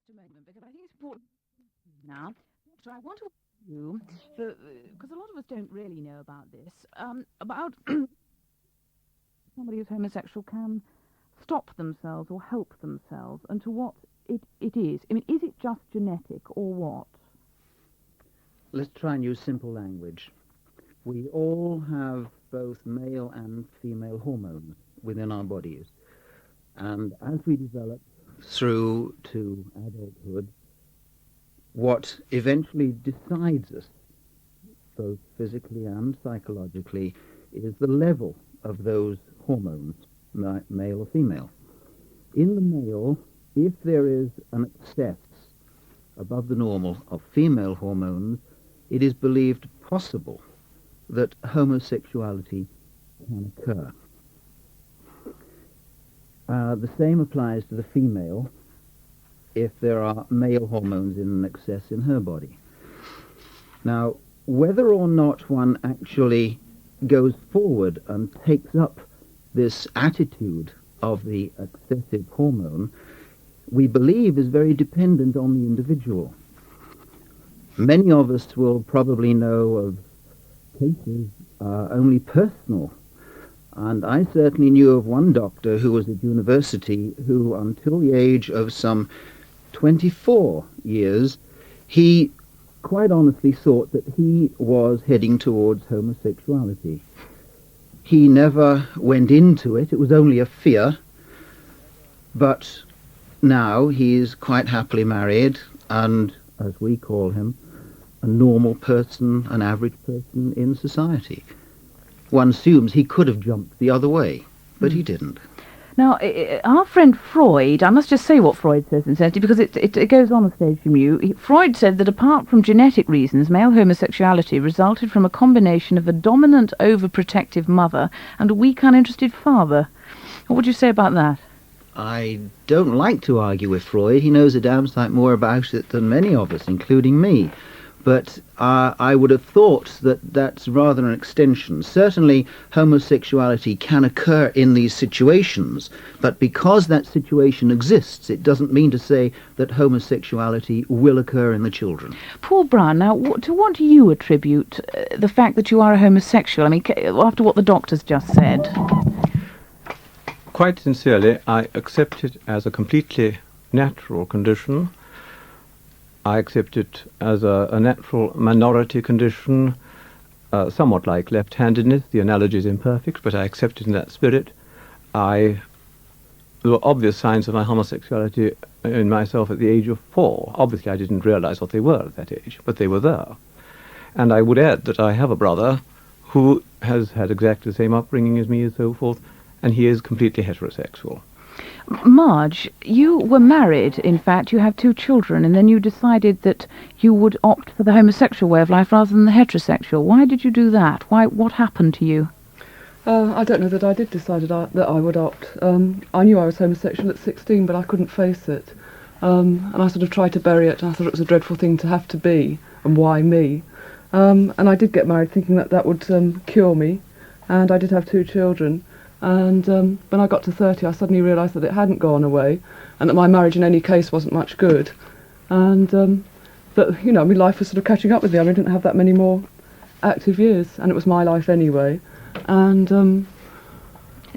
just a moment, because I think it's important now. So I want to ask you, because a lot of us don't really know about this, about somebody who's homosexual can stop themselves or help themselves, and to what it is. I mean, is it just genetic or what? Let's try and use simple language. We all have both male and female hormones within our bodies. And as we develop through to adulthood, what eventually decides us, both physically and psychologically, is the level of those hormones, male or female. In the male, if there is an excess above the normal of female hormones, it is believed possible that homosexuality can occur. The same applies to the female if there are male hormones in an excess in her body. Now, whether or not one actually goes forward and takes up this attitude of the excessive hormone, we believe is very dependent on the individual. Many of us will probably know of cases only personal. And I certainly knew of one doctor who was at university who, until the age of some 24 years, he quite honestly thought that he was heading towards homosexuality. He never went into it. It was only a fear. But now he is quite happily married and, as we call him, a normal person, an average person in society. One assumes he could have jumped the other way, but he didn't. Now, our friend Freud, I must just say what Freud says in Sensitive, because it goes on a stage from you. Freud said that apart from genetic reasons, male homosexuality resulted from a combination of a dominant, overprotective mother and a weak, uninterested father. What would you say about that? I don't like to argue with Freud. He knows a damn sight more about it than many of us, including me. But I would have thought that that's rather an extension. Certainly, homosexuality can occur in these situations, but because that situation exists, it doesn't mean to say that homosexuality will occur in the children. Paul Brown, now, to what do you attribute the fact that you are a homosexual? I mean, after what the doctors just said. Quite sincerely, I accept it as a completely natural condition. I accept it as a natural minority condition, somewhat like left-handedness. The analogy is imperfect, but I accept it in that spirit. There were obvious signs of my homosexuality in myself at the age of 4. Obviously, I didn't realize what they were at that age, but they were there. And I would add that I have a brother who has had exactly the same upbringing as me and so forth, and he is completely heterosexual. Marge, you were married, in fact, you have 2 children, and then you decided that you would opt for the homosexual way of life rather than the heterosexual. Why did you do that? What happened to you? I don't know that I did decide that I would opt. I knew I was homosexual at 16, but I couldn't face it. And I sort of tried to bury it, and I thought it was a dreadful thing to have to be, and why me? And I did get married thinking that that would cure me, and I did have 2 children. And when I got to 30, I suddenly realised that it hadn't gone away, and that my marriage in any case wasn't much good. And that, you know, I mean, life was sort of catching up with me. I mean, I didn't have that many more active years, and it was my life anyway. And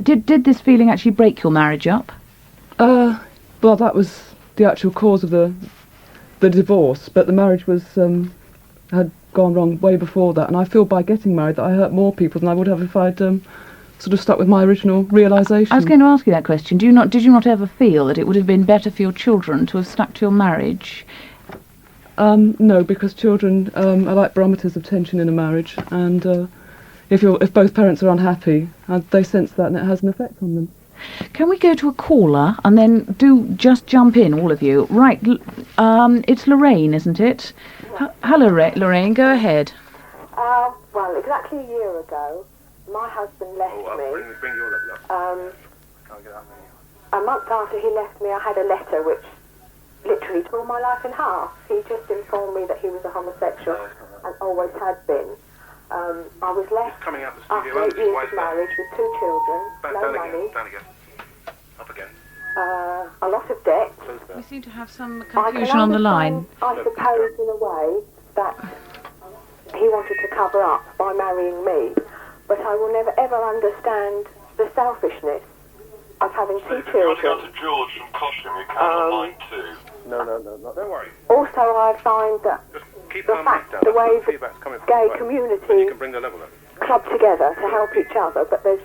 Did this feeling actually break your marriage up? well, that was the actual cause of the divorce, but the marriage was had gone wrong way before that, and I feel by getting married that I hurt more people than I would have if I'd sort of stuck with my original realisation. I was going to ask you that question. Did you not ever feel that it would have been better for your children to have stuck to your marriage? No, because children are like barometers of tension in a marriage, and if both parents are unhappy, they sense that, and it has an effect on them. Can we go to a caller and then just jump in, all of you? Right, it's Lorraine, isn't it? Hello, Lorraine, go ahead. Well, exactly a year ago, my husband left me. Bring your level up. Can't get that many. A month after he left me, I had a letter which literally tore my life in half. He just informed me that he was a homosexual and always had been. I was left Coming out the studio after 8 years of marriage with 2 children, no money. Down again. Up again. a lot of debt. We seem to have some I can confusion on the line. understand, I suppose, in a way, that he wanted to cover up by marrying me, but I will never ever understand the selfishness of having two children. To George from Cosham, you can online too. No, don't worry. Also, I find that Just keep the our fact, mic down. the way the Feedback's coming from gay the way. community Then you can bring the level up. club together to help each other, but there's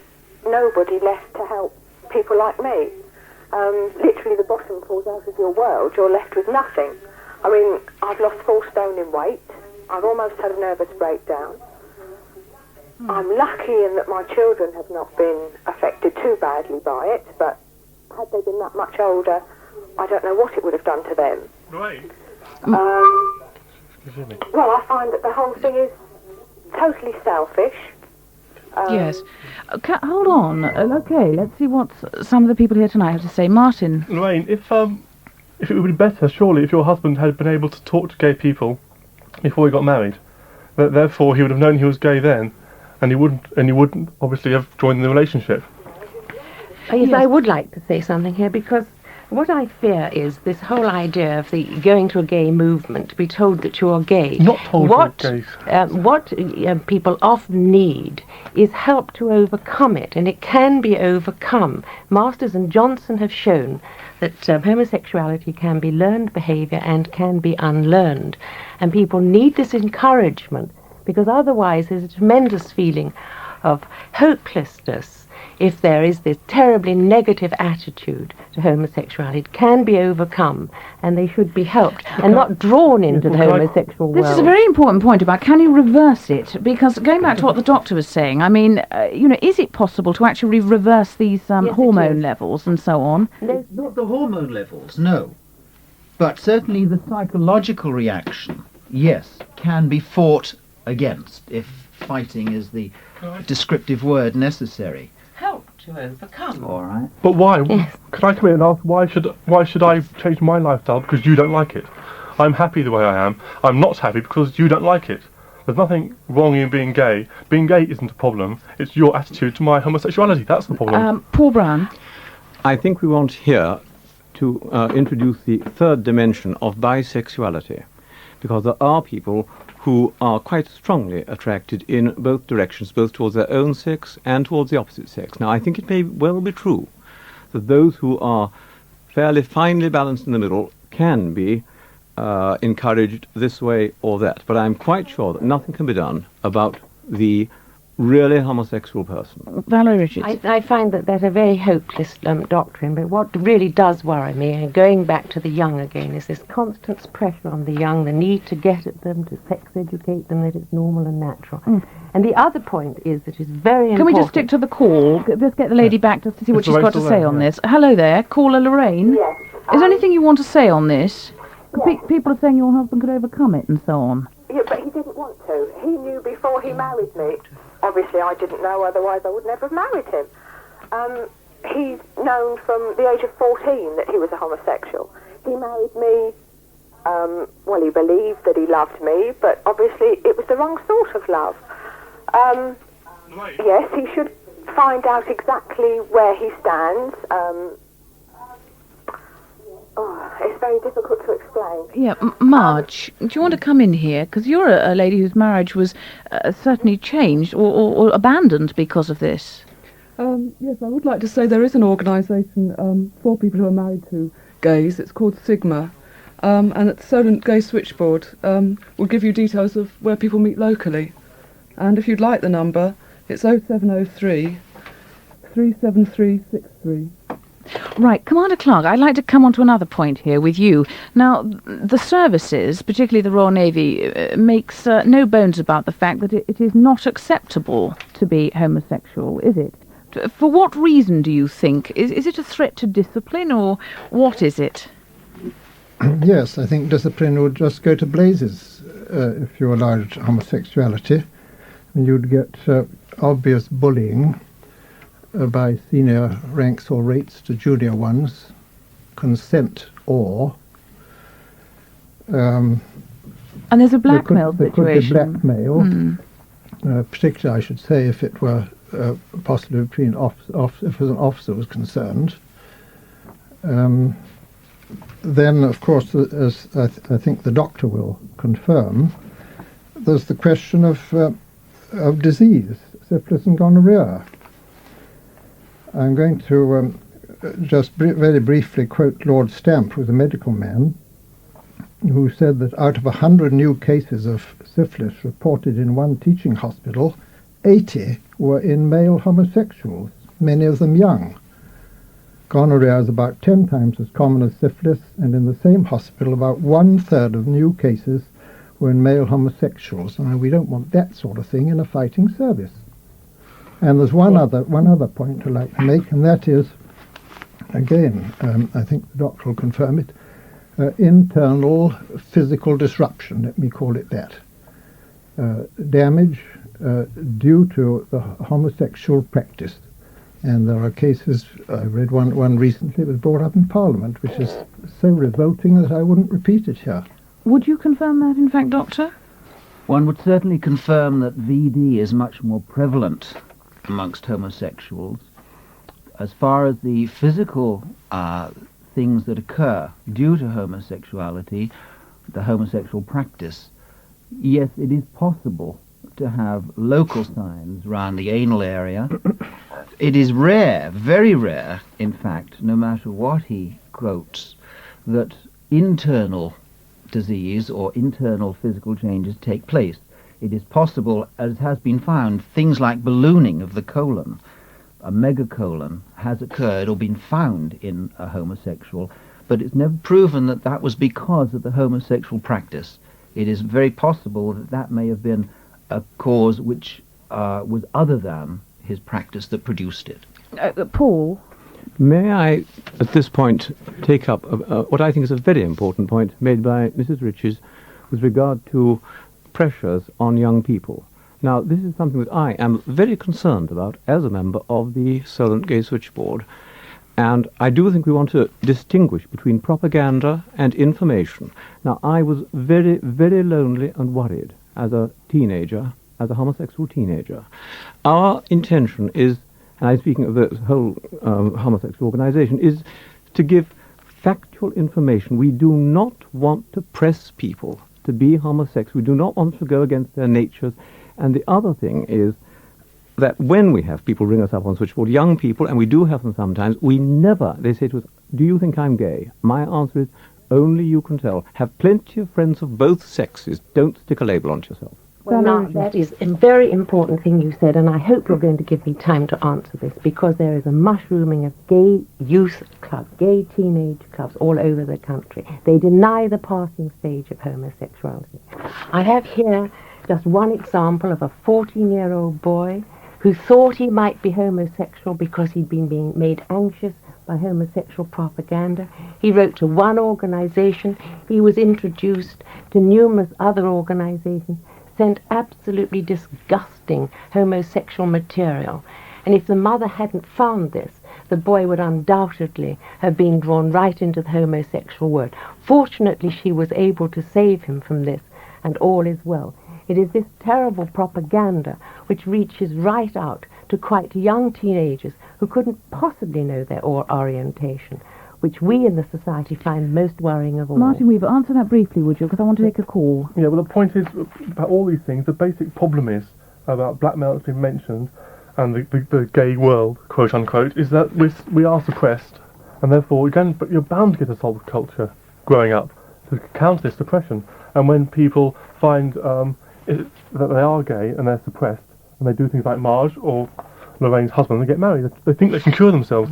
nobody left to help people like me. Literally, the bottom falls out of your world. You're left with nothing. I mean, I've lost 4 stone in weight. I've almost had a nervous breakdown. I'm lucky in that my children have not been affected too badly by it, but had they been that much older, I don't know what it would have done to them. Right. Well, I find that the whole thing is totally selfish. Yes. Hold on. Okay, let's see what some of the people here tonight have to say. Martin. Lorraine, if it would be better, surely, if your husband had been able to talk to gay people before he got married, that therefore he would have known he was gay then, and he wouldn't obviously have joined the relationship. Yes, I would like to say something here, because what I fear is this whole idea of the going to a gay movement to be told that you're gay. Not told you're gay. What people often need is help to overcome it, and it can be overcome. Masters and Johnson have shown that homosexuality can be learned behaviour and can be unlearned, and people need this encouragement, because otherwise there's a tremendous feeling of hopelessness if there is this terribly negative attitude to homosexuality. It can be overcome, and they should be helped and not drawn into the homosexual world. This is a very important point about can you reverse it? Because going back to what the doctor was saying, I mean, is it possible to actually reverse these hormone levels and so on? Not the hormone levels, no. But certainly the psychological reaction, yes, can be fought against, if fighting is the descriptive word necessary. Help to overcome. All right. But why? Could I come in and ask, why should I change my lifestyle because you don't like it? I'm happy the way I am. I'm not happy because you don't like it. There's nothing wrong in being gay. Being gay isn't a problem. It's your attitude to my homosexuality. That's the problem. Paul Brown. I think we want here to introduce the third dimension of bisexuality, because there are people who are quite strongly attracted in both directions, both towards their own sex and towards the opposite sex. Now, I think it may well be true that those who are fairly finely balanced in the middle can be encouraged this way or that, but I'm quite sure that nothing can be done about the really homosexual person. Valerie Richards. I find that a very hopeless doctrine, but what really does worry me, and going back to the young again, is this constant pressure on the young, the need to get at them, to sex educate them, that it's normal and natural. And the other point is that it's very important. Can we just stick to the call? Let's get the lady back just to see what she's got to say on this. Hello there, caller Lorraine. Yes. Is there anything you want to say on this? People are saying your husband could overcome it and so on. Yeah, but he didn't want to. He knew before he married me. Obviously, I didn't know, otherwise I would never have married him. He's known from the age of 14 that he was a homosexual. He married me, well, he believed that he loved me, but obviously it was the wrong sort of love. Yes, he should find out exactly where he stands. It's very difficult to explain. Yeah, Marge, do you want to come in here? Because you're a lady whose marriage was certainly changed or abandoned because of this. Yes, I would like to say there is an organisation for people who are married to gays. It's called Sigma, and at the Solent Gay Switchboard will give you details of where people meet locally. And if you'd like the number, it's 0703 37363. Right, Commander Clark, I'd like to come on to another point here with you. Now, the services, particularly the Royal Navy, makes no bones about the fact that it is not acceptable to be homosexual, is it? For what reason do you think? Is it a threat to discipline, or what is it? Yes, I think discipline would just go to blazes if you allowed homosexuality. And you'd get obvious bullying by senior ranks or rates to junior ones, consent or... and there's a blackmail situation. There could be blackmail, particularly, I should say, if it were possibly between if an officer was concerned. Then, of course, as I think the doctor will confirm, there's the question of disease, syphilis and gonorrhea. I'm going to just very briefly quote Lord Stamp, who was a medical man, who said that out of 100 new cases of syphilis reported in one teaching hospital, 80 were in male homosexuals, many of them young. Gonorrhea is about 10 times as common as syphilis, and in the same hospital about 1/3 of new cases were in male homosexuals. And we don't want that sort of thing in a fighting service. And there's one other point I'd like to make, and that is, again, I think the doctor will confirm it, internal physical disruption, let me call it that. Damage due to the homosexual practice. And there are cases, I read one recently, it was brought up in Parliament, which is so revolting that I wouldn't repeat it here. Would you confirm that, in fact, Doctor? One would certainly confirm that VD is much more prevalent amongst homosexuals. As far as the physical things that occur due to homosexuality, the homosexual practice, yes, it is possible to have local signs around the anal area. It is rare, very rare, in fact, no matter what he quotes, that internal disease or internal physical changes take place. It is possible, as has been found, things like ballooning of the colon, a megacolon, has occurred or been found in a homosexual, but it's never proven that that was because of the homosexual practice. It is very possible that that may have been a cause which was other than his practice that produced it. Paul? May I, at this point, take up what I think is a very important point made by Mrs. Riches with regard to pressures on young people. Now, this is something that I am very concerned about as a member of the Solent Gay Switchboard, and I do think we want to distinguish between propaganda and information. Now, I was very, very lonely and worried as a teenager, as a homosexual teenager. Our intention is, and I'm speaking of the whole homosexual organization, is to give factual information. We do not want to press people to be homosexual. We do not want to go against their natures. And the other thing is that when we have people ring us up on Switchboard, young people, and we do have them sometimes, we never, they say to us, do you think I'm gay? My answer is, only you can tell. Have plenty of friends of both sexes. Don't stick a label onto yourself. Well, now, that is a very important thing you said, and I hope you're going to give me time to answer this, because there is a mushrooming of gay youth clubs, gay teenage clubs all over the country. They deny the passing stage of homosexuality. I have here just one example of a 14-year-old boy who thought he might be homosexual because he'd been being made anxious by homosexual propaganda. He wrote to one organization. He was introduced to numerous other organizations, sent absolutely disgusting homosexual material. And if the mother hadn't found this, the boy would undoubtedly have been drawn right into the homosexual world. Fortunately, she was able to save him from this, and all is well. It is this terrible propaganda which reaches right out to quite young teenagers who couldn't possibly know their orientation, which we in the society find most worrying of all. Martin Weaver, answer that briefly, would you? Because I want to take a call. Yeah, well, the point is, about all these things, the basic problem is, about blackmail that's been mentioned, and the gay world, quote unquote, is that we are suppressed, and therefore, again, but you're bound to get a assault culture growing up to counter this suppression. And when people find that they are gay and they're suppressed, and they do things like Marge or Lorraine's husband, they get married. They think they can cure themselves.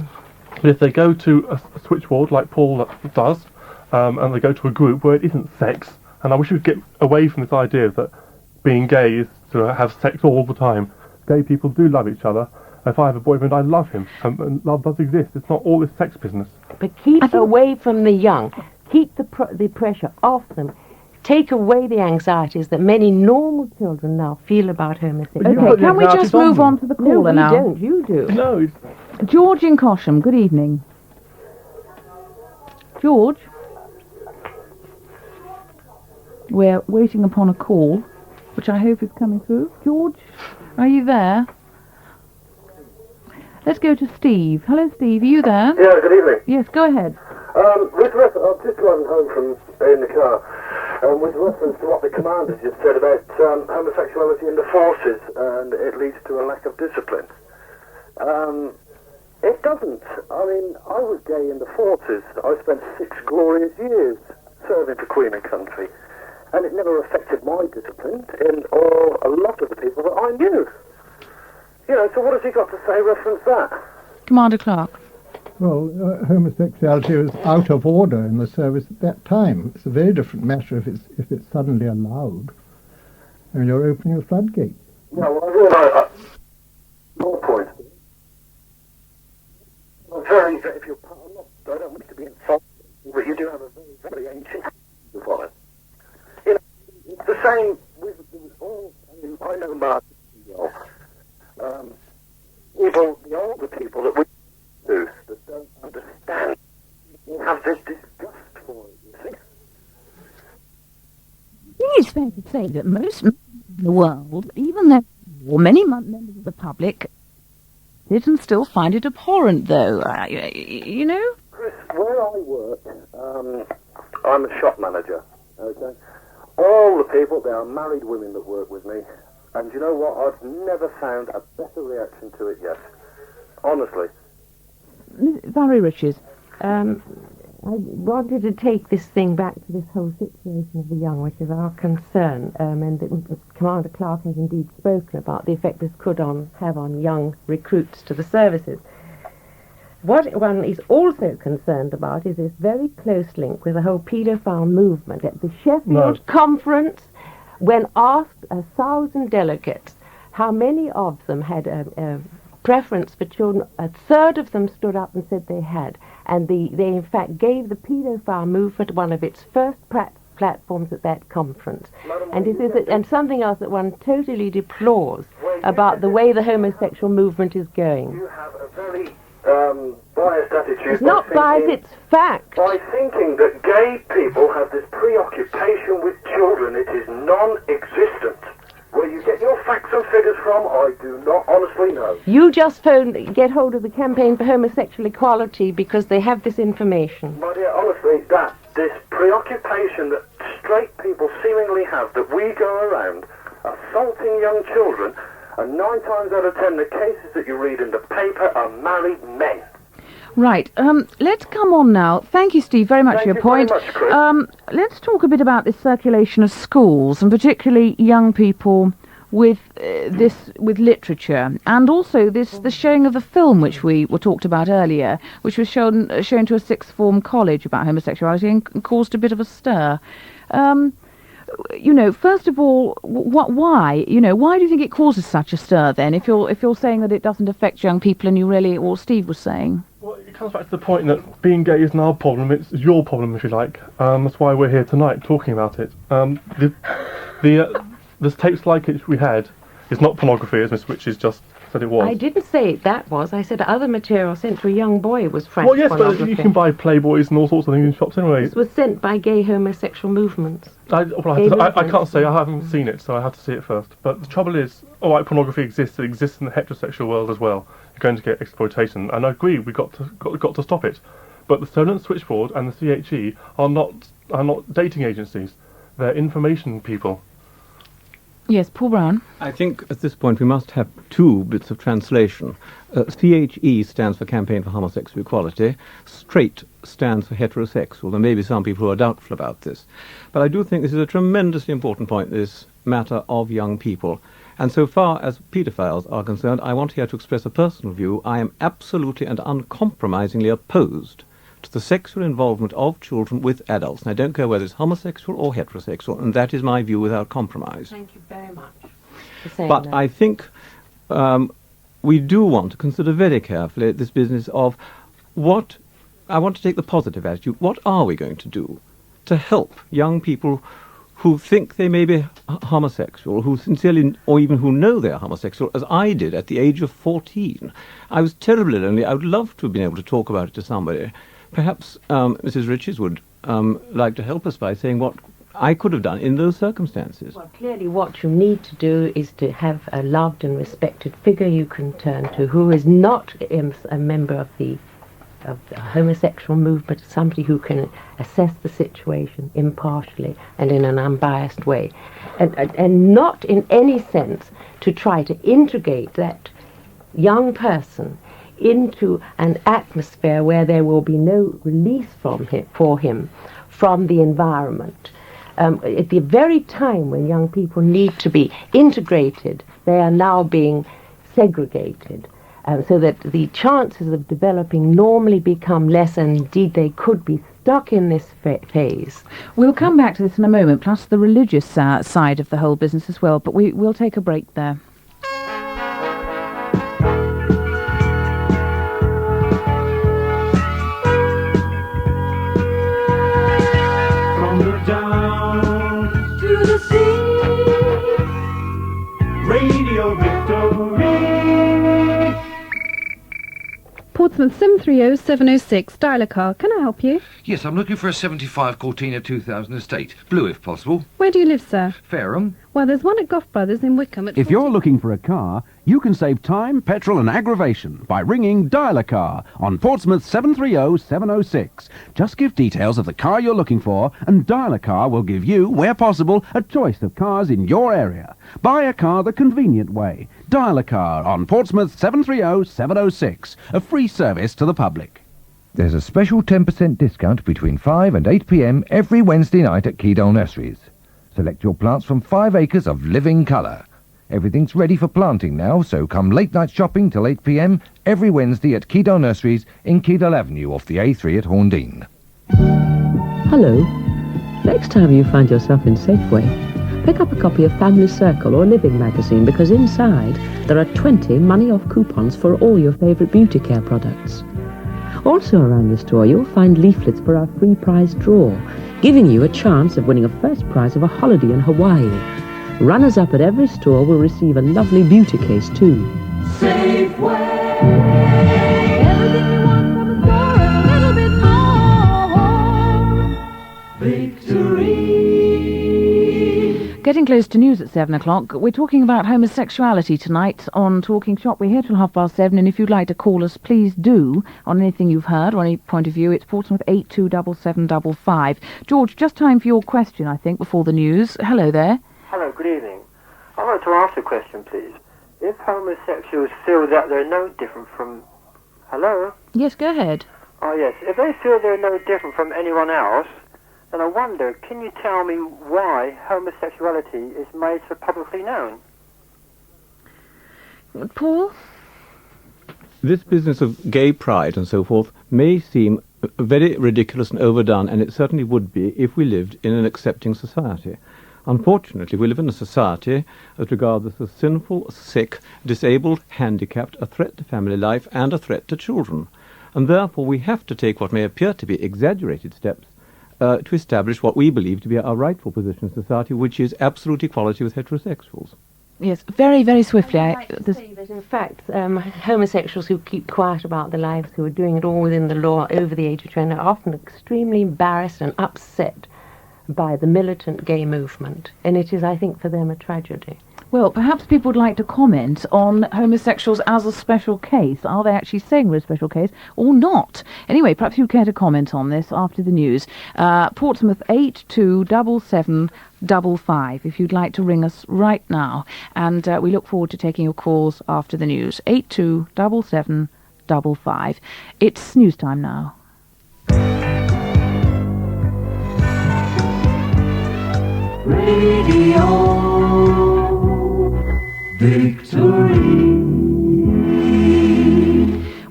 But if they go to a switchboard like Paul does, and they go to a group where it isn't sex, and I wish we'd get away from this idea that being gay is to have sex all the time. Gay people do love each other. If I have a boyfriend, I love him, and love does exist. It's not all this sex business. But keep away from the young. Keep the pressure off them. Take away the anxieties that many normal children now feel about homosexuality. Okay, can we just move on to the caller now? No, we don't. You do. No. George in Cosham, good evening. George? We're waiting upon a call, which I hope is coming through. George, are you there? Let's go to Steve. Hello, Steve. Are you there? Yeah, good evening. Yes, go ahead. With reference, I'm just driving home from in the car. With reference to what the commanders just said about homosexuality in the forces, and it leads to a lack of discipline. It doesn't. I mean, I was gay in the forces. I spent 6 glorious years serving for Queen and country, and it never affected my discipline or a lot of the people that I knew. You know, so what has he got to say reference that? Commander Clark. Well, homosexuality was out of order in the service at that time. It's a very different matter if it's suddenly allowed. I mean, you're opening a floodgate. Yeah, well, I realise your point. I'm very, if you're, I don't wish to be insulting, but you do have a very, very ancient to follow. You know, it's the same with all. I mean, I know Mark well. Even the older people that we do that don't understand, you have this disgust for it. You see. I think it's fair to say that most men in the world, even though many members of the public, did and still find it abhorrent, though. You know? Chris, where I work, I'm a shop manager, okay? All the people, there are married women that work with me, and you know what? I've never found a better reaction to it yet. Honestly. Valerie Riches. I wanted to take this thing back to this whole situation of the young, which is our concern, and Commander Clark has indeed spoken about the effect this could have on young recruits to the services. What one is also concerned about is this very close link with the whole paedophile movement. At the Sheffield conference, when asked 1,000 delegates how many of them had a preference for children, a third of them stood up and said they had. And they in fact gave the paedophile movement one of its first platforms at that conference. And this is and something else that one totally deplores about the way the homosexual movement is going. You have a very biased attitude. It's not biased, it's fact. By thinking that gay people have this preoccupation with children, it is non-existent. Where you get your facts and figures from, I do not honestly know. You just get hold of the Campaign for Homosexual Equality because they have this information. My dear, honestly, this preoccupation that straight people seemingly have, that we go around assaulting young children, and 9 times out of 10 the cases that you read in the paper are married men. Right, let's come on now. Thank you, Steve, very much for your point. Thank you very much, Chris. Let's talk a bit about this circulation of schools, and particularly young people with with literature, and also the showing of the film which we were talked about earlier, which was shown to a sixth form college about homosexuality and caused a bit of a stir. You know, first of all, why? You know, why do you think it causes such a stir then? If you're saying that it doesn't affect young people, and you really, or Steve was saying. Well, it comes back to the point that being gay isn't our problem; it's your problem, if you like. That's why we're here tonight talking about it. The tapes like it we had is not pornography, as Miss Witches just said it was. I didn't say that was. I said other material sent to a young boy was frank Well, yes, pornography. but you can buy Playboys and all sorts of things in shops anyway. This was sent by gay homosexual movements. I can't say, I haven't seen it, so I have to see it first. But the trouble is, alright, pornography exists, it exists in the heterosexual world as well. You're going to get exploitation, and I agree, we've got to stop it. But the Stolen Switchboard and the CHE are not dating agencies, they're information people. Yes, Paul Brown. I think at this point we must have 2 bits of translation. CHE stands for Campaign for Homosexual Equality. Straight stands for heterosexual. There may be some people who are doubtful about this. But I do think this is a tremendously important point, this matter of young people. And so far as paedophiles are concerned, I want here to express a personal view. I am absolutely and uncompromisingly opposed to the sexual involvement of children with adults. And I don't care whether it's homosexual or heterosexual, and that is my view without compromise. Thank you very much for saying But that. I think we do want to consider very carefully this business of what... I want to take the positive attitude. What are we going to do to help young people who think they may be homosexual, who sincerely, or even who know they're homosexual, as I did at the age of 14. I was terribly lonely. I would love to have been able to talk about it to somebody. Perhaps Mrs. Riches would like to help us by saying I could have done in those circumstances. Well, clearly what you need to do is to have a loved and respected figure you can turn to who is not a member of the homosexual movement, somebody who can assess the situation impartially and in an unbiased way. And not in any sense to try to integrate that young person into an atmosphere where there will be no release for him from the environment. At the very time when young people need to be integrated, they are now being segregated, so that the chances of developing normally become less, and indeed they could be stuck in this phase. We'll come back to this in a moment, plus the religious side of the whole business as well, but we'll take a break there. From the down to the sea, Radio Victory. Portsmouth 730-706, dial a car. Can I help you? Yes, I'm looking for a 75 Cortina 2000 estate. Blue, if possible. Where do you live, sir? Fareham. Well, there's one at Gough Brothers in Wickham at... If you're looking for a car, you can save time, petrol and aggravation by ringing Dial a Car on Portsmouth 730-706. Just give details of the car you're looking for and Dial a Car will give you, where possible, a choice of cars in your area. Buy a car the convenient way. Dial a Car on Portsmouth 730-706. A free service to the public. There's a special 10% discount between 5 and 8 p.m. every Wednesday night at Keydale Nurseries. Select your plants from 5 acres of living colour. Everything's ready for planting now, so come late night shopping till 8 p.m. every Wednesday at Keydale Nurseries in Keydale Avenue off the A3 at Horndean. Hello. Next time you find yourself in Safeway, pick up a copy of Family Circle or Living magazine, because inside there are 20 money-off coupons for all your favourite beauty care products. Also around the store you'll find leaflets for our free prize draw, giving you a chance of winning a first prize of a holiday in Hawaii. Runners-up at every store will receive a lovely beauty case too. Safeway. Everything you want from the store and a little bit more. Victory. Getting close to news at 7 o'clock. We're talking about homosexuality tonight on Talking Shop. We're here till 7:30, and if you'd like to call us, please do, on anything you've heard or any point of view. It's Portsmouth 827755. George, just time for your question, I think, before the news. Hello there. Hello, good evening. I'd like to ask a question, please. If homosexuals feel that they're no different from... Hello? Yes, go ahead. Oh, yes. If they feel they're no different from anyone else, then I wonder, can you tell me why homosexuality is made so publicly known? Paul? This business of gay pride and so forth may seem very ridiculous and overdone, and it certainly would be if we lived in an accepting society. Unfortunately, we live in a society that regards us as sinful, sick, disabled, handicapped, a threat to family life and a threat to children. And therefore we have to take what may appear to be exaggerated steps to establish what we believe to be our rightful position in society, which is absolute equality with heterosexuals. Yes, very, very swiftly. I'd like to say that, in fact, homosexuals who keep quiet about their lives, who are doing it all within the law over the age of 20, are often extremely embarrassed and upset by the militant gay movement. And it is, I think, for them a tragedy. Well, perhaps people would like to comment on homosexuals as a special case. Are they actually saying we're a special case or not? Anyway, perhaps you'd care to comment on this after the news. Portsmouth 827755, if you'd like to ring us right now. And we look forward to taking your calls after the news. 827755. It's news time now. Radio Victory.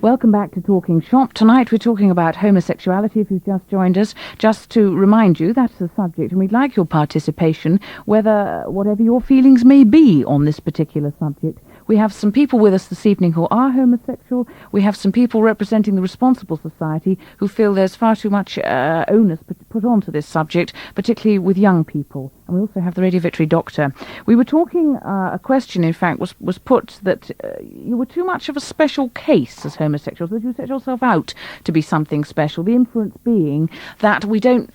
Welcome back to Talking Shop. Tonight we're talking about homosexuality, if you've just joined us. Just to remind you, that's the subject, and we'd like your participation, whatever your feelings may be on this particular subject. We have some people with us this evening who are homosexual. We have some people representing the responsible society who feel there's far too much onus put onto this subject, particularly with young people. And we also have the Radio Victory doctor. We were talking, a question, in fact, was put that you were too much of a special case as homosexuals, that you set yourself out to be something special. The inference being that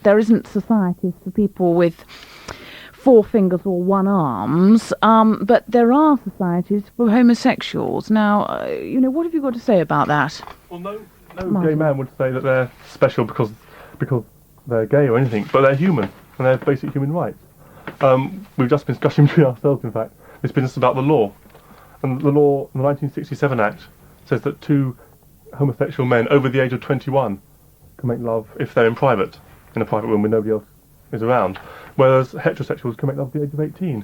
there isn't societies for people with 4 fingers or 1 arms, but there are societies for homosexuals. Now, what have you got to say about that? Well, no gay man would say that they're special because they're gay or anything, but they're human, and they have basic human rights. We've just been discussing between ourselves, in fact, this business about the law. And the law, the 1967 Act, says that 2 homosexual men over the age of 21 can make love if they're in a private room where nobody else is around, whereas heterosexuals can make love at the age of 18.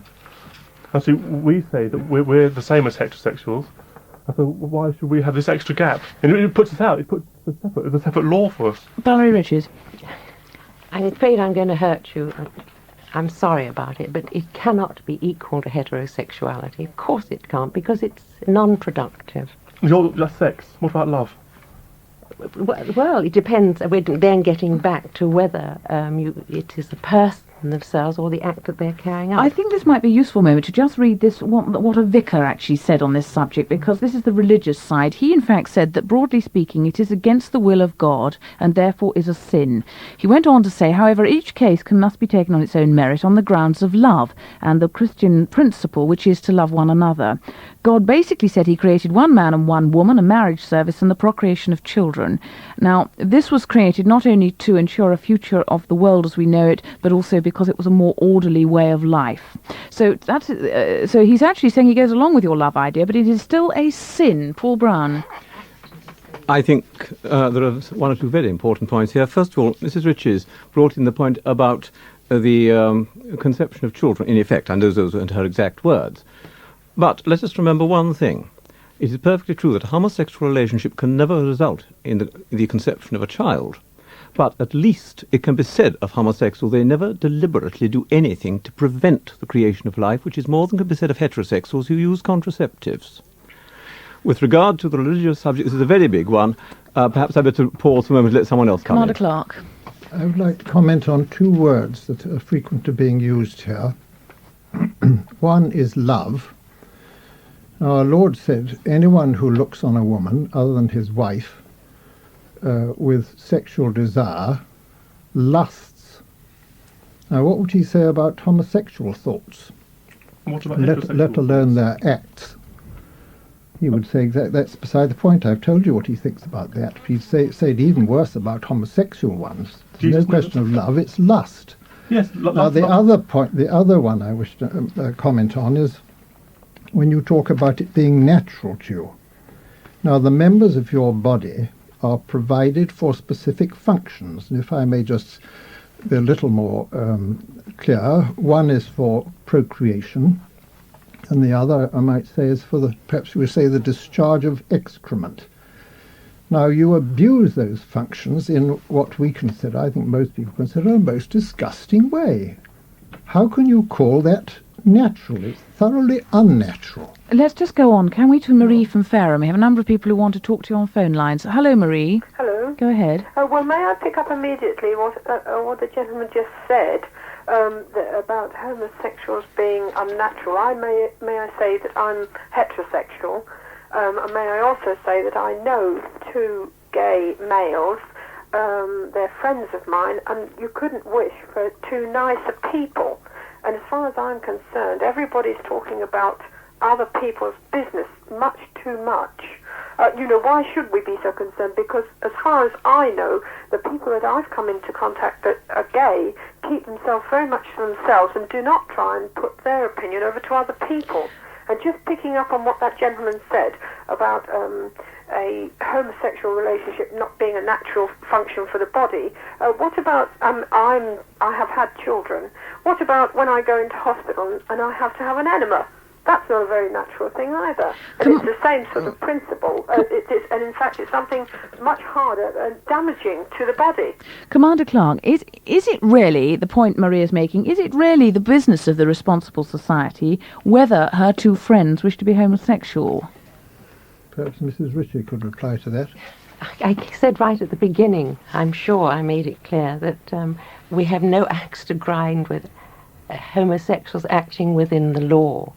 And so we say that we're the same as heterosexuals, and so why should we have this extra gap? And it puts us out, it's a separate law for us. Valerie Richards. I'm afraid I'm going to hurt you. I'm sorry about it, but it cannot be equal to heterosexuality. Of course it can't, because it's non-productive. That's sex. What about love? Well, it depends. We're then getting back to whether it is the person themselves or the act that they're carrying out. I think this might be a useful moment to just read this, what a vicar actually said on this subject, because this is the religious side. He, in fact, said that, broadly speaking, it is against the will of God and therefore is a sin. He went on to say, however, each case must be taken on its own merit on the grounds of love and the Christian principle, which is to love one another. God basically said he created 1 man and 1 woman, a marriage service, and the procreation of children. Now, this was created not only to ensure a future of the world as we know it, but also because it was a more orderly way of life. So so he's actually saying he goes along with your love idea, but it is still a sin. Paul Brown. I think there are 1 or 2 very important points here. First of all, Mrs. Riches brought in the point about the conception of children, in effect, and those weren't her exact words. But let us remember one thing. It is perfectly true that a homosexual relationship can never result in the conception of a child. But at least it can be said of homosexuals, they never deliberately do anything to prevent the creation of life, which is more than can be said of heterosexuals who use contraceptives. With regard to the religious subject, this is a very big one. Perhaps I better pause for a moment and let someone else come Commander in. Clark. I would like to comment on 2 words that are frequently being used here. One is love. Our Lord said, anyone who looks on a woman other than his wife with sexual desire lusts. Now, what would he say about homosexual thoughts? What about let alone their acts? He would say that's beside the point. I've told you what he thinks about that. He'd say it even worse about homosexual ones. There's no question of love, it's lust. Yes. Now, the other one I wish to comment on is when you talk about it being natural to you. Now, the members of your body are provided for specific functions, and if I may just be a little more clear, one is for procreation, and the other, I might say, is for perhaps we say, the discharge of excrement. Now, you abuse those functions in what we consider, I think most people consider, a most disgusting way. How can you call that natural? It's thoroughly unnatural. Let's just go on. Can we to Marie from Fareham? We have a number of people who want to talk to you on phone lines. Hello, Marie. Hello. Go ahead. Well, may I pick up immediately what the gentleman just said about homosexuals being unnatural? May I say that I'm heterosexual, and may I also say that I know 2 gay males. They're friends of mine, and you couldn't wish for 2 nicer people. And as far as I'm concerned, everybody's talking about other people's business much too much. Why should we be so concerned? Because as far as I know, the people that I've come into contact that are gay keep themselves very much to themselves and do not try and put their opinion over to other people. And just picking up on what that gentleman said about a homosexual relationship not being a natural function for the body, what about, I have had children, what about when I go into hospital and I have to have an enema? That's not a very natural thing either. And it's the same sort of principle. And in fact, it's something much harder and damaging to the body. Commander Clark, is it really, the point Maria's making, is it really the business of the responsible society whether her two friends wish to be homosexual? Perhaps Mrs. Ritchie could reply to that. I said right at the beginning, I'm sure I made it clear, that we have no axe to grind with homosexuals acting within the law,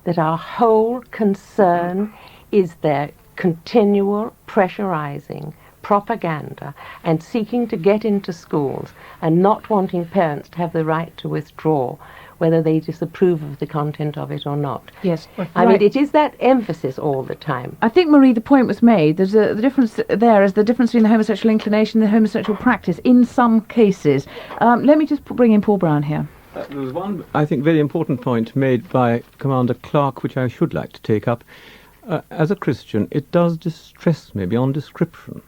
that our whole concern is their continual pressurizing, propaganda, and seeking to get into schools and not wanting parents to have the right to withdraw whether they disapprove of the content of it or not. Yes. I mean, it is that emphasis all the time. I think, Marie, the point was made. There's the difference there is the difference between the homosexual inclination and the homosexual practice in some cases. Let me just bring in Paul Brown here. There was one, I think, very important point made by Commander Clark, which I should like to take up. As a Christian, it does distress me beyond description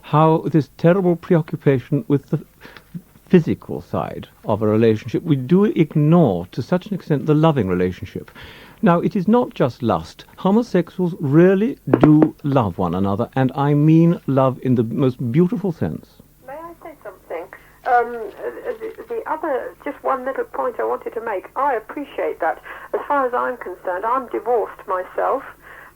how this terrible preoccupation with the physical side of a relationship, we do ignore to such an extent the loving relationship. Now, it is not just lust. Homosexuals really do love one another, and I mean love in the most beautiful sense. May I say something? The other, just one little point I wanted to make. I appreciate that. As far as I'm concerned, I'm divorced myself.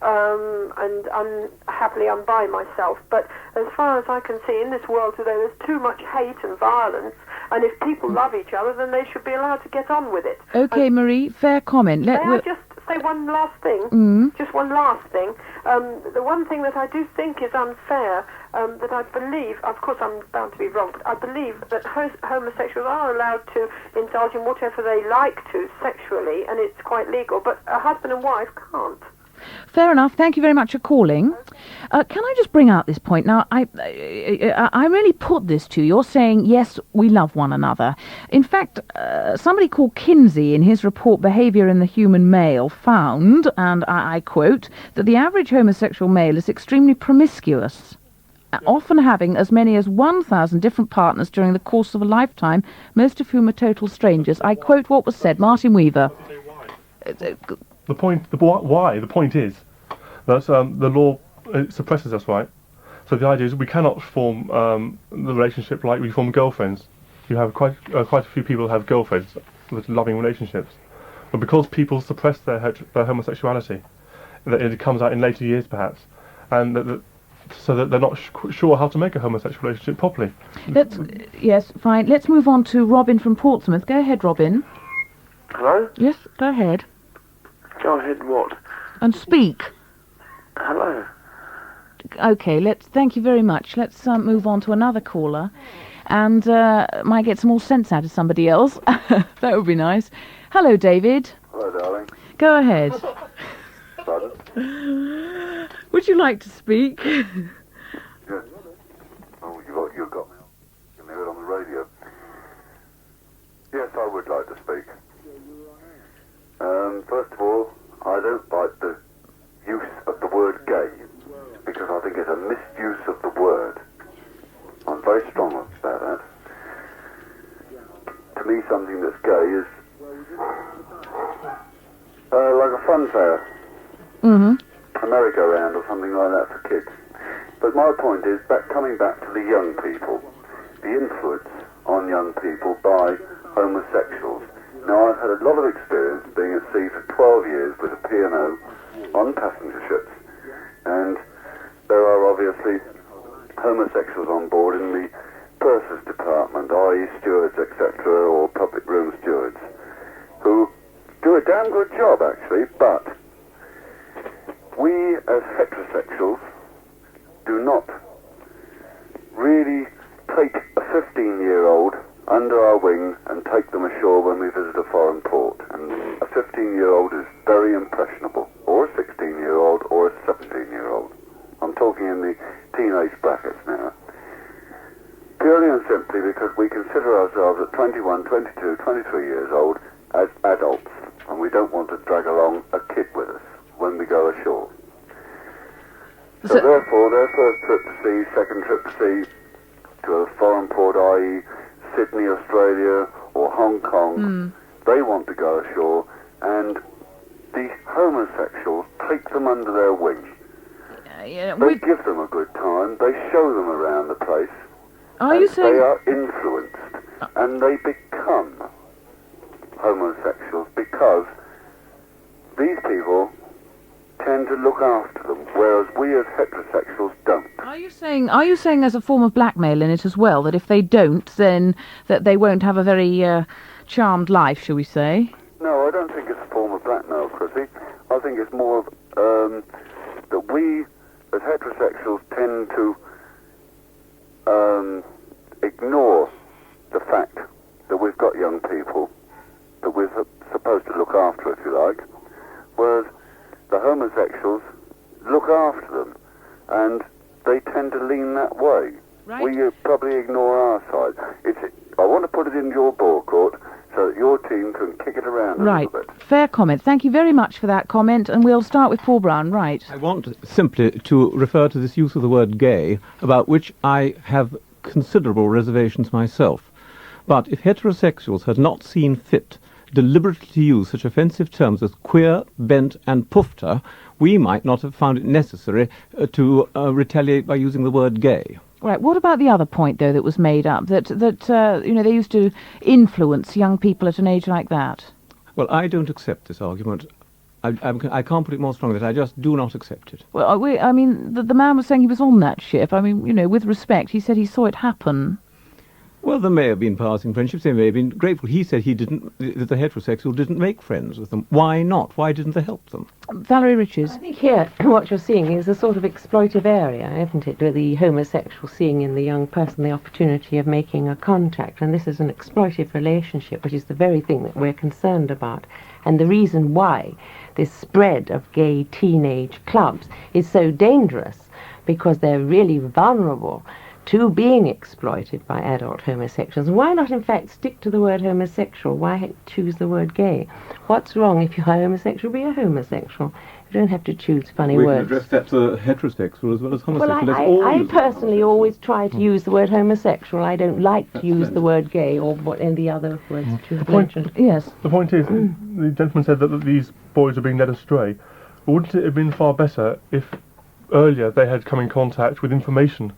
And happily I'm by myself. But as far as I can see in this world today, there's too much hate and violence. And if people love each other, then they should be allowed to get on with it. Okay, Marie, fair comment. May I just say one last thing? Just one last thing. The one thing that I do think is unfair, that I believe, of course I'm bound to be wrong, but I believe that homosexuals are allowed to indulge in whatever they like to sexually, and it's quite legal, but a husband and wife can't. Fair enough. Thank you very much for calling. Can I just bring out this point? Now, I really put this to you. You're saying, yes, we love one another. In fact, somebody called Kinsey, in his report Behaviour in the Human Male, found, and I quote, that the average homosexual male is extremely promiscuous, often having as many as 1,000 different partners during the course of a lifetime, most of whom are total strangers. I quote what was said. Martin Weaver. The point is that the law suppresses us, right? So the idea is we cannot form the relationship like we form girlfriends. You have quite a few people have girlfriends with loving relationships, but because people suppress their homosexuality, it comes out in later years perhaps, and so that they're not sure how to make a homosexual relationship properly. Yes, fine. Let's move on to Robin from Portsmouth. Go ahead, Robin. Hello? Yes, go ahead. Go ahead, what? And speak. Hello. Okay, thank you very much. Let's move on to another caller, and might get some more sense out of somebody else. That would be nice. Hello, David. Hello, darling. Go ahead. Pardon? Would you like to speak? Yes. Oh, you've got me. You can hear it on the radio. Yes, I would like to speak. First of all, I don't like the use of the word gay, because I think it's a misuse of the word. I'm very strong about that. To me, something that's gay is like a fun fair, a merry-go-round or something like that for kids. But my point is, coming back to the young people, the influence on young people by homosexuals. Now, I've had a lot of experience being at sea for 12 years with a P&O on passenger ships, and there are obviously homosexuals on board in the purser's department, i.e. stewards, etc., or public room stewards, who do a damn good job, actually, but we as heterosexuals do not really take a 15-year-old under our wing and take them ashore when we visit a foreign port. And a 15-year-old is very impressionable, or a 16-year-old, or a 17-year-old. I'm talking in the teenage brackets now. Purely and simply because we consider ourselves at 21, 22, 23 years old as adults, and we don't want to drag along a kid with us when we go ashore. So therefore, their first trip to sea, second trip to sea, to a foreign port, i.e. Sydney, Australia, or Hong Kong, they want to go ashore, and the homosexuals take them under their wing. They give them a good time. They show them around the place. Are you saying they are influenced and they become homosexuals because these people tend to look after them, whereas we as heterosexuals don't. Are you saying there's a form of blackmail in it as well, that if they don't, then that they won't have a very charmed life, shall we say? No, I don't think it's a form of blackmail, Chrissy. I think it's more of that we as heterosexuals tend to ignore the fact that we've got young people that we're supposed to look after, if you like, whereas the homosexuals look after them, and they tend to lean that way. Right. We probably ignore our side. I want to put it in your ball court so that your team can kick it around a Right. little bit. Fair comment. Thank you very much for that comment, and we'll start with Paul Brown. Right. I want simply to refer to this use of the word gay, about which I have considerable reservations myself. But if heterosexuals had not seen fit deliberately to use such offensive terms as queer, bent and poofter, we might not have found it necessary to retaliate by using the word gay. Right. What about the other point, though, that was made up, that they used to influence young people at an age like that? Well, I don't accept this argument. I can't put it more strongly. I just do not accept it. Well, the man was saying he was on that ship. I mean, with respect, he said he saw it happen. Well, there may have been passing friendships. They may have been grateful. He said that the heterosexual didn't make friends with them. Why not? Why didn't they help them? Valerie Riches. I think here what you're seeing is a sort of exploitive area, isn't it? Where the homosexual seeing in the young person the opportunity of making a contact. And this is an exploitive relationship, which is the very thing that we're concerned about. And the reason why this spread of gay teenage clubs is so dangerous, because they're really vulnerable to being exploited by adult homosexuals. Why not, in fact, stick to the word homosexual? Why choose the word gay? What's wrong if you're homosexual? Be a homosexual. You don't have to choose funny We words. can address that to heterosexual as well as homosexual. Well, I personally always try to use the word homosexual. I don't like to use the word gay or any other words that you have mentioned. Yes. The point is, the gentleman said that these boys are being led astray. Wouldn't it have been far better if earlier they had come in contact with information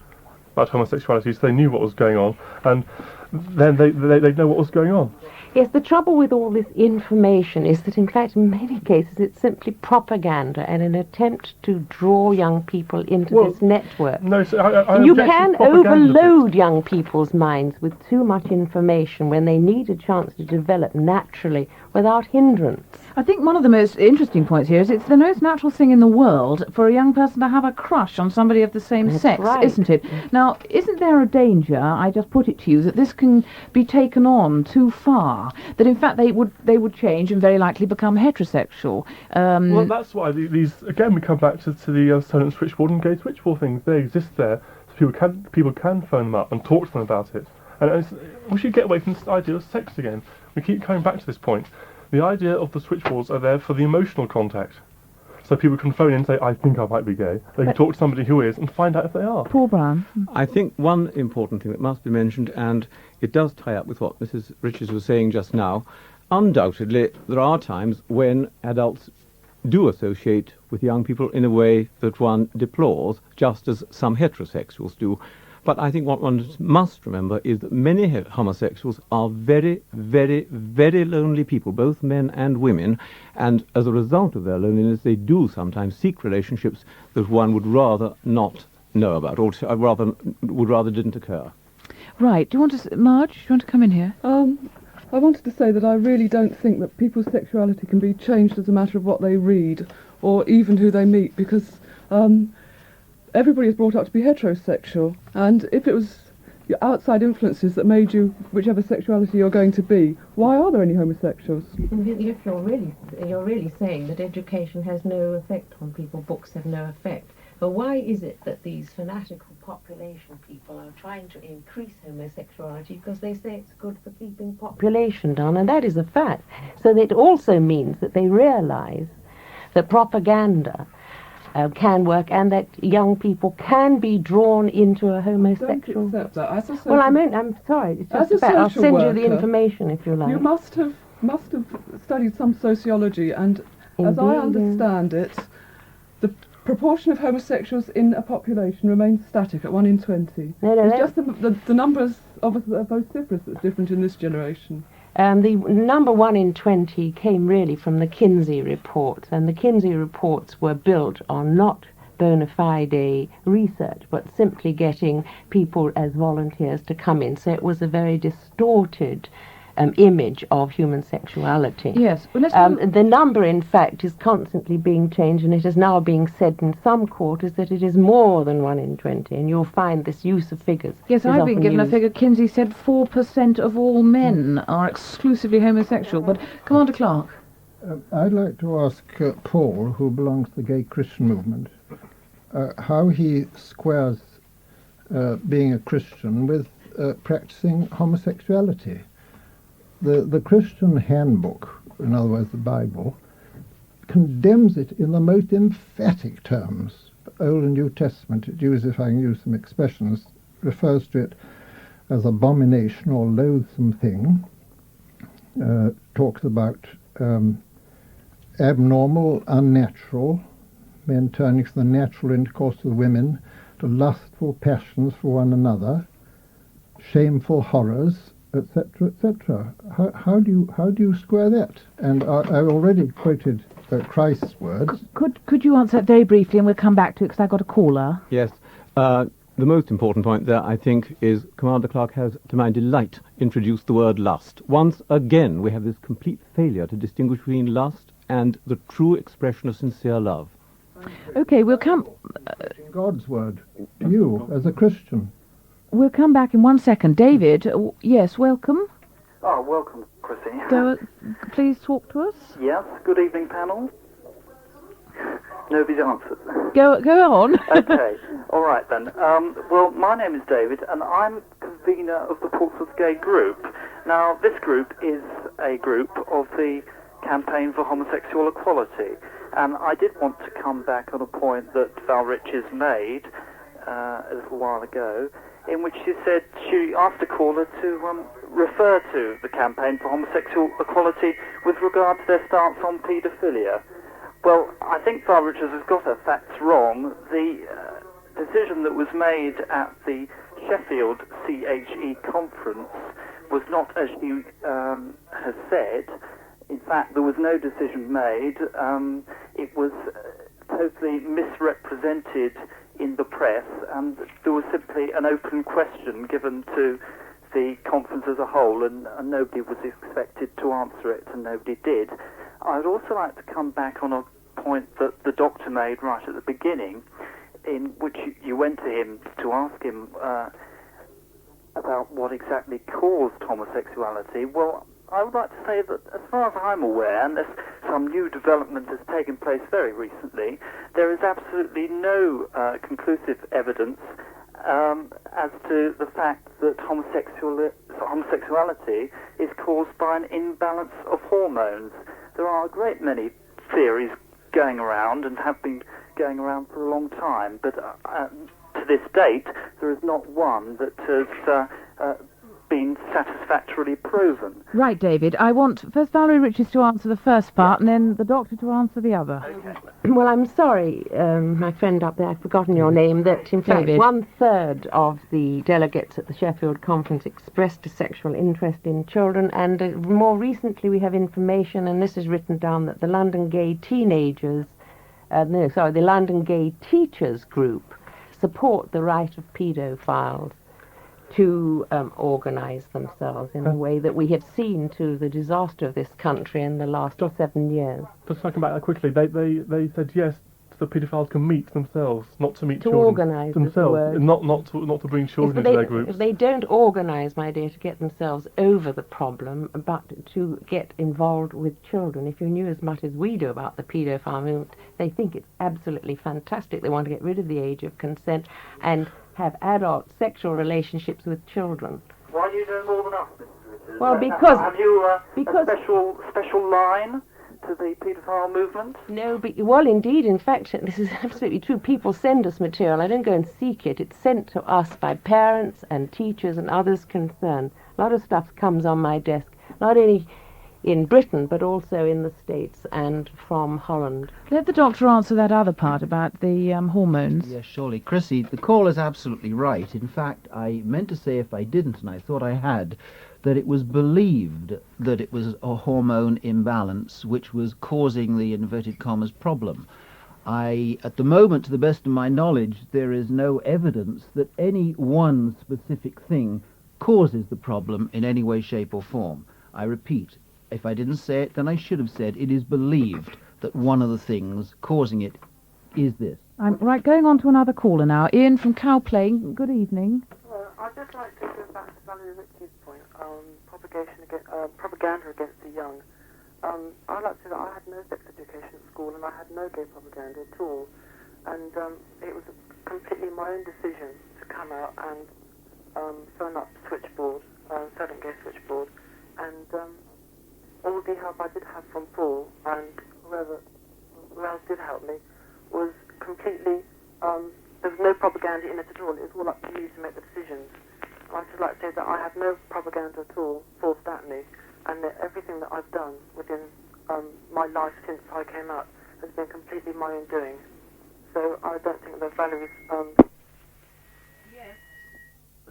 about homosexuality, so they knew what was going on, and then they'd know what was going on? Yes, the trouble with all this information is that, in fact, in many cases, it's simply propaganda and an attempt to draw young people into this network. No, so and you can overload young people's minds with too much information when they need a chance to develop naturally without hindrance. I think one of the most interesting points here is it's the most natural thing in the world for a young person to have a crush on somebody of the same That's sex, right. isn't it? Now, isn't there a danger, I just put it to you, that this can be taken on too far, that in fact they would change and very likely become heterosexual? Well, that's why these, again, we come back to the silent switchboard and gay switchboard things. They exist there, so people can phone them up and talk to them about it. And we should get away from this idea of sex again. We keep coming back to this point. The idea of the switchboards are there for the emotional contact. So people can phone in and say, I think I might be gay. They can talk to somebody who is and find out if they are. Paul Brown. I think one important thing that must be mentioned, and it does tie up with what Mrs. Richards was saying just now, undoubtedly there are times when adults do associate with young people in a way that one deplores, just as some heterosexuals do. But I think what one must remember is that many homosexuals are very, very, very lonely people, both men and women, and as a result of their loneliness, they do sometimes seek relationships that one would rather not know about, or would rather didn't occur. Right. Do you want to, Marge? Do you want to come in here? I wanted to say that I really don't think that people's sexuality can be changed as a matter of what they read or even who they meet, because everybody is brought up to be heterosexual, and if it was your outside influences that made you whichever sexuality you're going to be, why are there any homosexuals? If you're really saying that education has no effect on people, books have no effect, but why is it that these fanatical population people are trying to increase homosexuality? Because they say it's good for keeping population down, and that is a fact. So that also means that they realise that propaganda can work, and that young people can be drawn into a homosexual. Don't accept that. As a social, well, I'm sorry. It's just a fact. I'll send you the information if you like. You must have studied some sociology and As I Indeed, understand it, the proportion of homosexuals in a population remains static at 1 in 20. It's just the numbers of us that are vociferous that's different in this generation. The number 1 in 20 came really from the Kinsey reports, and the Kinsey reports were built on not bona fide research, but simply getting people as volunteers to come in. So it was a very distorted image of human sexuality. Yes. Well, the number, in fact, is constantly being changed, and it is now being said in some quarters that it is more than 1 in 20, and you'll find this use of figures. Yes, I've been given a figure. Kinsey said 4% of all men are exclusively homosexual. But Commander Clark. I'd like to ask Paul, who belongs to the gay Christian movement, how he squares being a Christian with practicing homosexuality. The Christian handbook, in other words the Bible, condemns it in the most emphatic terms. Old and New Testament, it uses, if I can use some expressions, refers to it as abomination or loathsome thing, talks about abnormal, unnatural, men turning from the natural intercourse with women to lustful passions for one another, shameful horrors, etc., etc. How do you square that? And I already quoted Christ's words. Could you answer that very briefly, and we'll come back to it because I got a caller. Yes. The most important point there, I think, is Commander Clark has, to my delight, introduced the word lust. Once again, we have this complete failure to distinguish between lust and the true expression of sincere love. Okay, we'll come... God's word to you as a Christian. We'll come back in 1 second. David, yes, welcome. Oh, welcome, Chrissy. Please talk to us. Yes, good evening, panel. Nobody's answered. Go on. Okay, all right then. Well, my name is David, and I'm convener of the Portsmouth Gay Group. Now, this group is a group of the Campaign for Homosexual Equality, and I did want to come back on a point that Val Riches made a little while ago, in which she said she asked a caller to refer to the Campaign for Homosexual Equality with regard to their stance on paedophilia. Well, I think Val Richards has got her facts wrong. The decision that was made at the Sheffield CHE conference was not as she has said. In fact, there was no decision made. It was totally misrepresented in the press, and there was simply an open question given to the conference as a whole, and nobody was expected to answer it, and nobody did. I'd also like to come back on a point that the doctor made right at the beginning, in which you went to him to ask him about what exactly caused homosexuality. Well, I would like to say that, as far as I'm aware, unless some new development has taken place very recently, there is absolutely no conclusive evidence as to the fact that homosexuality is caused by an imbalance of hormones. There are a great many theories going around and have been going around for a long time, but to this date, there is not one that has been satisfactorily proven. Right, David. I want first Valerie Riches to answer the first part, and then the doctor to answer the other. Okay. Well, I'm sorry, my friend up there, I've forgotten your name, that in fact David. 1/3 of the delegates at the Sheffield conference expressed a sexual interest in children, and more recently we have information, and this is written down, that the London Gay Teenagers, the London Gay Teachers Group support the right of paedophiles to organise themselves in a way that we have seen to the disaster of this country in the last 7 years. Just to come back quickly, they said yes, the paedophiles can meet themselves, not to meet To children. organise themselves, not to bring children into their groups. If they don't organise, my dear, to get themselves over the problem, but to get involved with children. If you knew as much as we do about the paedophile movement, they think it's absolutely fantastic. They want to get rid of the age of consent and have adult sexual relationships with children. Why do you know more than us, Mrs. Richards? Well, because... Have you a special line to the paedophile movement? No, but, well, indeed, in fact, this is absolutely true. People send us material. I don't go and seek it. It's sent to us by parents and teachers and others concerned. A lot of stuff comes on my desk. Not only in Britain, but also in the States and from Holland. Let the doctor answer that other part about the hormones. Yes, surely. Chrissy, the call is absolutely right. In fact, I meant to say, if I didn't, and I thought I had, that it was believed that it was a hormone imbalance which was causing the inverted commas problem. At the moment, to the best of my knowledge, there is no evidence that any one specific thing causes the problem in any way, shape or form. I repeat, if I didn't say it, then I should have said it is believed that one of the things causing it is this. I'm right, going on to another caller now. Ian from Cowplain, good evening. I'd just like to go back to Valerie Ritchie's point, propaganda against the young. I'd like to say that I had no sex education at school and I had no gay propaganda at all. And it was completely my own decision to come out and phone up Switchboard, Southern Gay Switchboard, and all the help I did have from Paul and who else did help me was completely, there was no propaganda in it at all. It was all up to me to make the decisions. I'd just like to say that I had no propaganda at all forced at me, and that everything that I've done within my life since I came out has been completely my own doing. So I don't think that Valerie's...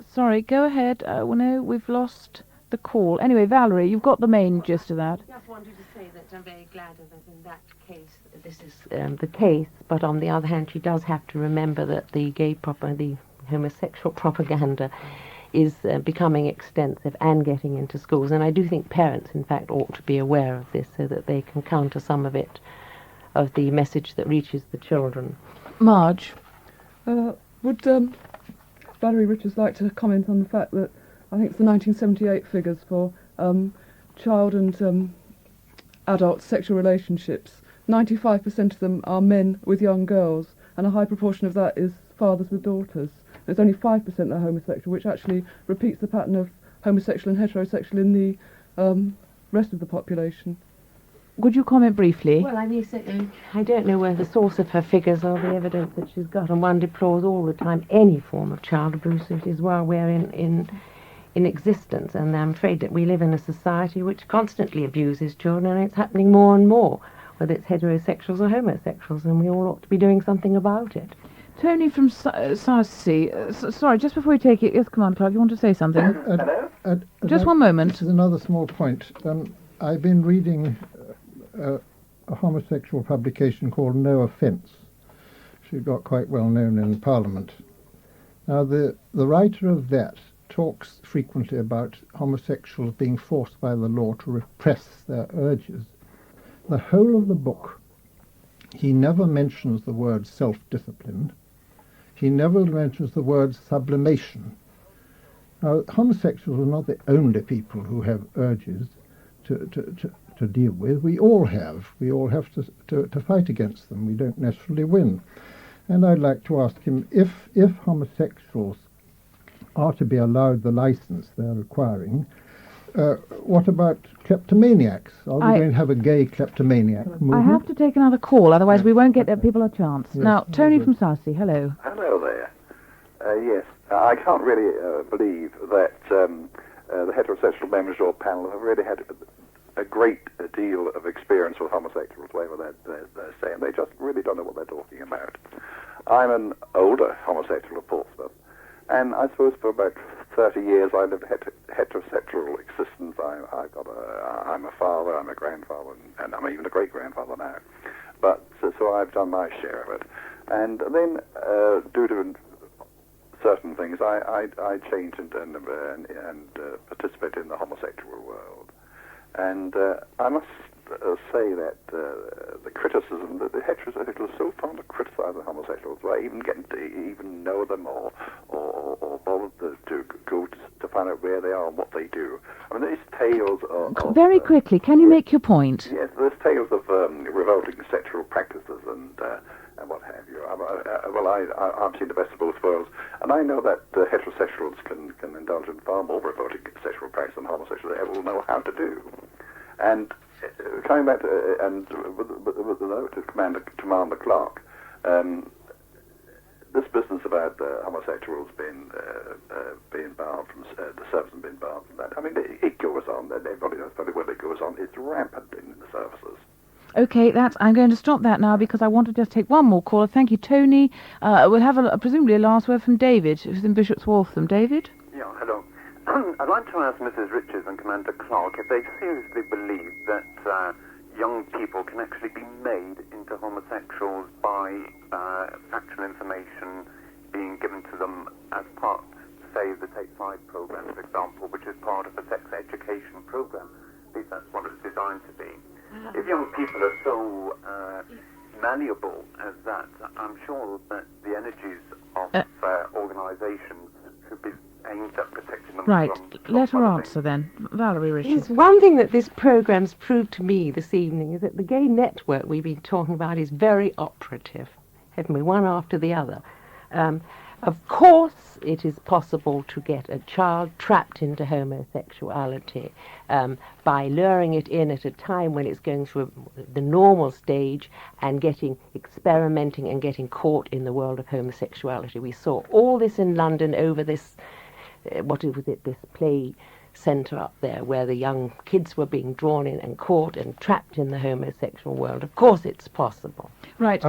Sorry, go ahead. Well, no, we've lost the call. Anyway, Valerie, you've got the main gist of that. I just wanted to say that I'm very glad that in that case this is the case, but on the other hand, she does have to remember that the the homosexual propaganda is becoming extensive and getting into schools, and I do think parents, in fact, ought to be aware of this so that they can counter some of it, of the message that reaches the children. Marge? Would Valerie Richards like to comment on the fact that I think it's the 1978 figures for child and adult sexual relationships. 95% of them are men with young girls, and a high proportion of that is fathers with daughters. There's only 5% that are homosexual, which actually repeats the pattern of homosexual and heterosexual in the rest of the population. Would you comment briefly? Well, I don't know where the source of her figures or the evidence that she's got, and one deplores all the time any form of child abuse. It is while we're in existence, and I'm afraid that we live in a society which constantly abuses children, and it's happening more and more, whether it's heterosexuals or homosexuals, and we all ought to be doing something about it. Tony from Southsea, sorry, just before we take it, yes, Commander Clark, you want to say something? Hello? Just one moment. This is another small point. I've been reading a homosexual publication called No Offence. She got quite well known in Parliament. Now, the writer of that talks frequently about homosexuals being forced by the law to repress their urges. The whole of the book, he never mentions the word self-discipline. He never mentions the word sublimation. Now, homosexuals are not the only people who have urges to deal with. We all have. We all have to fight against them. We don't necessarily win. And I'd like to ask him, if homosexuals are to be allowed the license they're requiring, what about kleptomaniacs? Are we going to have a gay kleptomaniac movement? I have to take another call, otherwise we won't get people a chance. Yes, now, Tony from Southsea, hello. Hello there. Yes, I can't really believe that the heterosexual members of your panel have really had a great deal of experience with homosexuals, whatever they're saying. They just really don't know what they're talking about. I'm an older homosexual of Portsmouth, and I suppose for about 30 years I lived a heterosexual existence. I'm a father, I'm a grandfather, and I'm even a great-grandfather now. But so I've done my share of it. And then, due to certain things, I changed and participated in the homosexual world. And I must say that the criticism that the heterosexuals are so fond of criticizing homosexuals, without even getting to even know them or bother to go to find out where they are and what they do. I mean, these tales of... Very quickly, can you make your point? Yes, there's tales of revolting sexual practices and what have you. I've seen the best of both worlds, and I know that heterosexuals can indulge in far more revolting sexual practices than homosexuals ever will know how to do. And coming back to, and with the note to Commander Clark, this business about homosexuals being barred from the service and being barred from that, I mean, it goes on, and everybody knows very well it goes on. It's rampant in the services. Okay, I'm going to stop that now because I want to just take one more caller. Thank you, Tony. We'll have presumably a last word from David, who's in Bishop's Waltham. David? Yeah, hello. I'd like to ask Mrs. Richards and Commander Clark if they seriously believe that young people can actually be made into homosexuals by factual information being given to them as part, say, the Take 5 program, for example, which is part of a sex education program. At least that's what it's designed to be. If young people are so malleable as that, I'm sure that the energies of organisations should be aimed at protecting them Right, from let her answer then. Valerie Richards. Yes, one thing that this programme's proved to me this evening is that the gay network we've been talking about is very operative, haven't we, one after the other. Of course, it is possible to get a child trapped into homosexuality by luring it in at a time when it's going through the normal stage and experimenting and getting caught in the world of homosexuality. We saw all this in London over this, this play centre up there where the young kids were being drawn in and caught and trapped in the homosexual world. Of course it's possible. Right,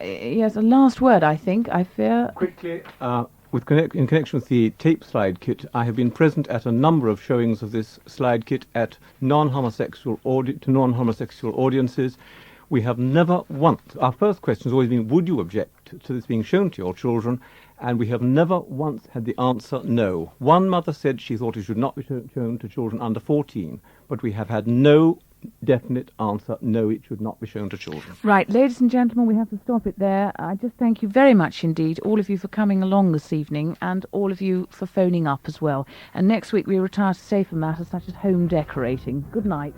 yes, a last word, I think, I fear. Quickly, in connection with the tape slide kit, I have been present at a number of showings of this slide kit at non-homosexual audiences. We have never once, our first question has always been, would you object to this being shown to your children? And we have never once had the answer no. One mother said she thought it should not be shown to children under 14, but we have had no definite answer, no, it should not be shown to children. Right, ladies and gentlemen, we have to stop it there. I just thank you very much indeed, all of you for coming along this evening, and all of you for phoning up as well. And next week we retire to safer matters such as home decorating. Good night.